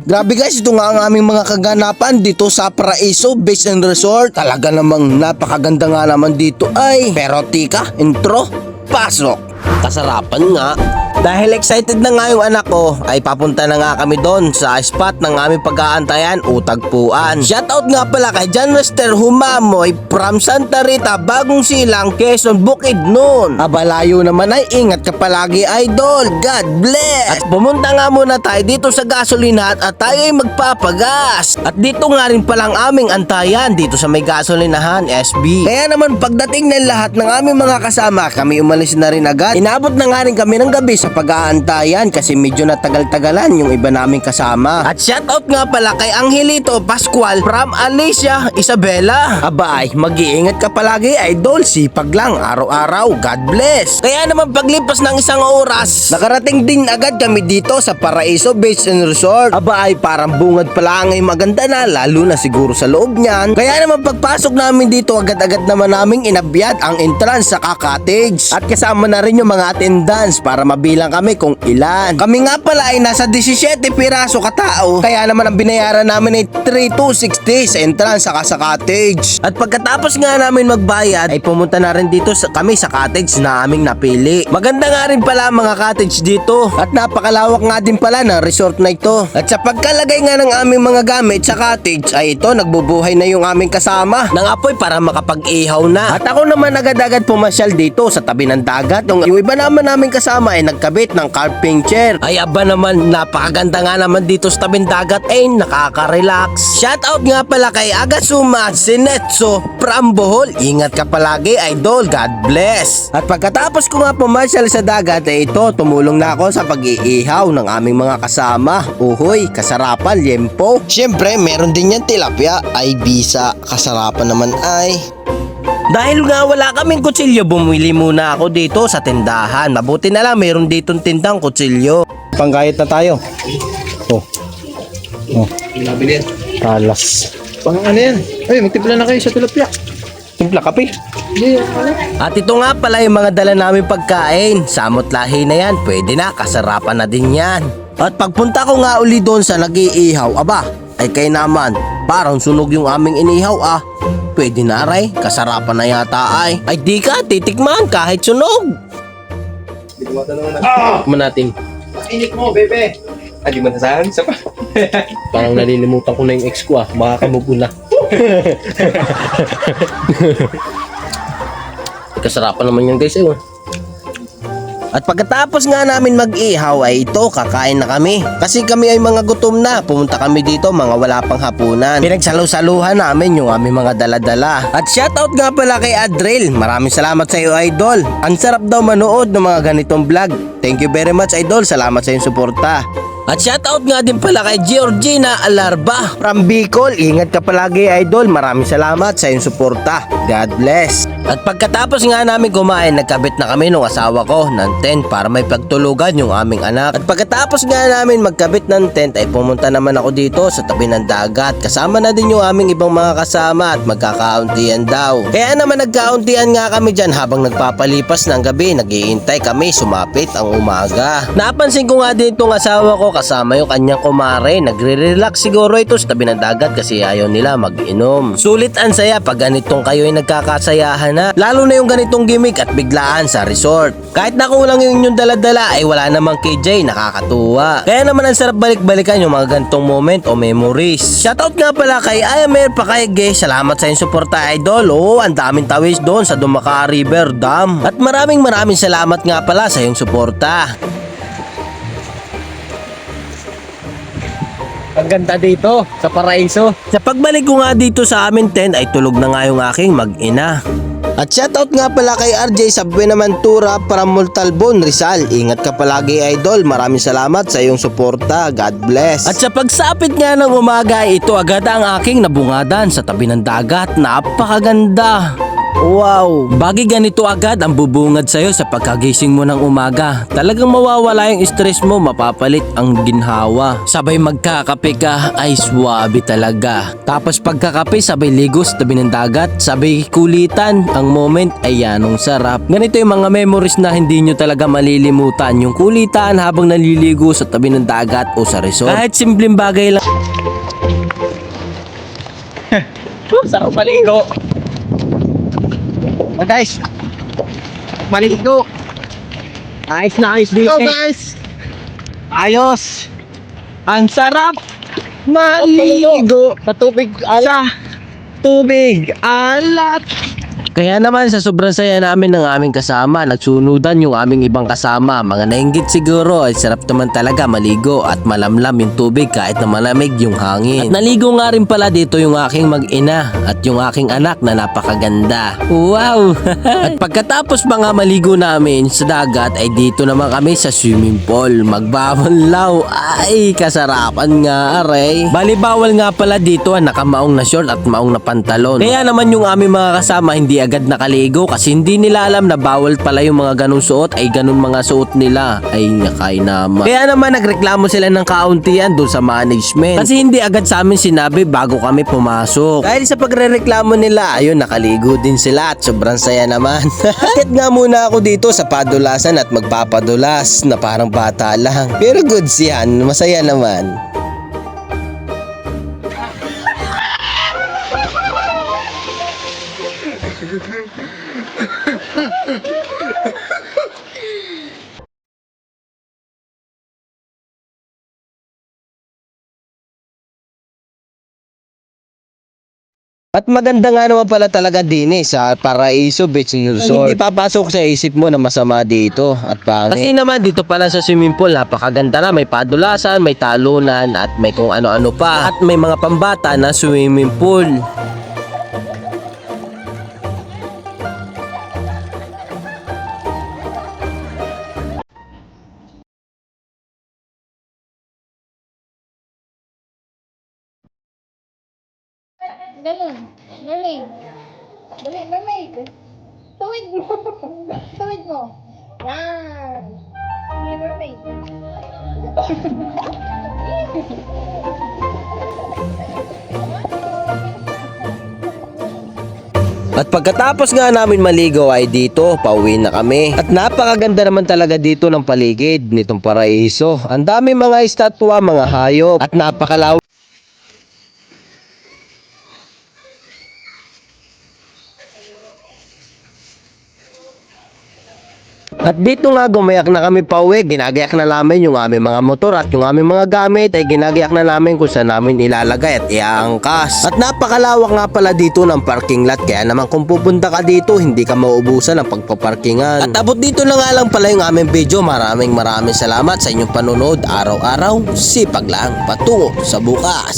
Grabe guys, ito nga ang aming mga kaganapan dito sa Paraiso Beach and Resort. Talaga namang napakaganda nga naman dito ay. Pero tika, intro, pasok. Kasarapan nga. Dahil excited na nga yung anak ko, ay papunta na nga kami doon sa spot ng aming pag-aantayan o tagpuan. Shoutout nga pala kay John Lester Humamoy from Santa Rita, Bagong Silang, Quezon, Bukidnon. Abalayo naman ay ingat ka palagi idol. God bless! At pumunta nga muna tayo dito sa gasolinahan at tayo ay magpapagas. At dito nga rin palang aming antayan dito sa may gasolinahan, SB. Kaya naman pagdating ng lahat ng aming mga kasama, kami umalis na rin agad. Inabot na nga rin kami ng gabi sa pag-aantayan kasi medyo natagal-tagalan yung iba naming kasama. At shoutout nga pala kay Angelito Pascual from Alicia Isabela. Abay, mag-iingat ka palagi idol, sipag lang araw-araw. God bless! Kaya naman paglipas ng isang oras, nakarating din agad kami dito sa Paraiso Beach and Resort. Abay, parang bungad pala ngay maganda na, lalo na siguro sa loob niyan. Kaya naman pagpasok namin dito, agad-agad naman naming inabyad ang entrance sa cottage. At kasama na rin yung mga attendants para mabilang kami kung ilan. Kami nga pala ay nasa 17 piraso katao. Kaya naman ang binayaran namin ay 3,260 sa entrance saka sa cottage. At pagkatapos nga namin magbayad ay pumunta na rin dito kami sa cottage na aming napili. Maganda nga rin pala mga cottage dito at napakalawak nga din pala ng resort na ito. At sa pagkalagay nga ng aming mga gamit sa cottage ay ito nagbubuhay na yung aming kasama ng apoy para makapag-ihaw na. At ako naman agad-agad pumasyal dito sa tabi ng dagat. Yung iba naman namin kasama ay nagkabit ng carping chair. Ay aba naman, napakaganda nga naman dito sa tabing dagat ay nakaka-relax. Shoutout nga pala kay Agasuma Sinetso from Bohol. Ingat ka palagi idol. God bless. At pagkatapos ko nga pumasyal sa dagat ay ito, tumulong na ako sa pag-iihaw ng aming mga kasama. Uhoy, kasarapan, liempo. Siyempre, meron din yan tilapia. Ay bisa, kasarapan naman ay. Dahil nga wala kaming kutsilyo, bumili muna ako dito sa tindahan. Mabuti na lang mayroon ditong tindang kutsilyo. Panggayat na tayo. Oh. Pinabili yan. Talas. Pang ano yan? Ay, magtimpla na kayo sa tilapia. Timpla kape. Hindi, ano? At ito nga pala yung mga dala namin pagkain. Samot lahi na yan, pwede na, kasarapan na din yan. At pagpunta ko nga uli doon sa nag-iihaw, aba, ay kay naman, parang sunog yung aming inihaw ah. Pwede na aray, kasarapan na yata ay. Ay di ka, titikman kahit sunog. Hindi ko matanong na. Tikman natin. Init mo, bebe. Ah, di mo nasahan? Isa pa. Parang nalilimutan ko na yung ex ko ah. Makakamubo na. Kasarapan naman yan guys eh. At pagkatapos nga namin mag-ihaw ay ito, kakain na kami. Kasi kami ay mga gutom na, pumunta kami dito mga wala pang hapunan. Pinagsalusaluhan namin yung aming mga daladala. At shoutout nga pala kay Adrel, maraming salamat sa iyo idol. Ang sarap daw manood ng mga ganitong vlog. Thank you very much idol, salamat sa iyong suporta. At shoutout nga din pala kay Georgina Alarba from Bicol. Ingat ka palagi idol, maraming salamat sa iyong suporta. God bless. At pagkatapos nga namin kumain, nagkabit na kami nung asawa ko ng tent para may pagtulugan yung aming anak. At pagkatapos nga namin magkabit ng tent ay pumunta naman ako dito sa tabi ng dagat. Kasama na din yung aming ibang mga kasama at magkakauntian daw. Kaya naman nagkauntian nga kami dyan habang nagpapalipas ng gabi. Naghihintay kami, sumapit ang umaga. Napansin ko nga din itong asawa ko kasama yung kanyang kumare. Nagre-relax siguro ito sa tabi ng dagat kasi ayaw nila mag-inom. Sulit ang saya pag ganitong kayo ay nagkakasayahan na. Lalo na yung ganitong gimmick at biglaan sa resort. Kahit na kulang yung inyong daladala ay wala namang KJ, nakakatuwa. Kaya naman ang sarap balik-balikan yung mga ganitong moment o memories. Shoutout nga pala kay Ayamer Pakayge. Salamat sa inyong suporta idol. Oo, ang daming tawis doon sa Dumaka River Dam. At maraming salamat nga pala sa iyong suporta. Ang ganda dito sa Paraiso. Sa pagbalik ko nga dito sa amin tent ay tulog na nga yung aking mag-ina. At shoutout nga pala kay RJ Buenaventura para Multalbon, Rizal. Ingat ka palagi idol, maraming salamat sa iyong suporta. God bless. At sa pagsapit nga ng umaga, ito agad ang aking nabungadan sa tabi ng dagat. Napakaganda. Wow! Bagay ganito agad ang bubungad sa'yo sa pagkagising mo ng umaga. Talagang mawawala yung stress mo, mapapalit ang ginhawa. Sabay magkakape ka, ay swabe talaga. Tapos pagkakape, sabay ligo sa tabi ng dagat, sabay kulitan. Ang moment ay yanong sarap. Ganito yung mga memories na hindi nyo talaga malilimutan. Yung kulitan habang naliligo sa tabi ng dagat o sa resort. Kahit simpleng bagay lang. Sarap maligo. Guys, maligo. Ayos na ayos dito. Guys. Ayos. Ang sarap maligo sa tubig alat. Tubig alat. Kaya naman sa sobrang saya namin ng aming kasama, nagsunudan yung aming ibang kasama. Mga nainggit siguro ay sarap naman talaga maligo at malamlam yung tubig kahit na malamig yung hangin. At naligo nga rin pala dito yung aking mag-ina at yung aking anak na napakaganda. Wow! At pagkatapos mga maligo namin sa dagat ay dito naman kami sa swimming pool. Magbabanlaw. Ay, kasarapan nga aray. Bali bawal nga pala dito ang nakamaong na short at maong na pantalon. Kaya naman yung aming mga kasama hindi agad nakaligo kasi hindi nila alam na bawal pala yung mga ganung suot ay ganun mga suot nila. Ay nakay naman. Kaya naman nagreklamo sila ng kauntian doon sa management kasi hindi agad sa amin sinabi bago kami pumasok. Dahil sa pagrereklamo nila, ayun nakaligo din sila at sobrang saya naman. Akit nga muna ako dito sa padulasan at magpapadulas na parang bata lang. Pero goods yan, masaya naman. At maganda nga naman pala talaga din sa Paraiso Beach Resort. Hindi papasok sa isip mo na masama dito at pangit. Kasi naman dito pala sa swimming pool napakaganda na. May padulasan, may talunan at may kung ano-ano pa. At may mga pambata na swimming pool. Galing. Galing. Galing, galing. Tuwid mo. Tuwid mo. Yan. Sige, mermaid. At pagkatapos nga namin maligo ay dito, pauwi na kami. At napakaganda naman talaga dito ng paligid nitong Paraiso. Ang dami mga estatwa, mga hayop at napakalawak. At dito nga gumayak na kami pauwi, ginagayak na namin yung aming mga motor at yung aming mga gamit ay ginagayak na namin kung saan namin ilalagay at iaangkas. At napakalawak nga pala dito ng parking lot kaya naman kung pupunta ka dito hindi ka mauubusan ng pagpaparkingan. At abot dito na nga lang pala yung aming video. Maraming salamat sa inyong panonood. Araw-araw, sipag lang patungo sa bukas.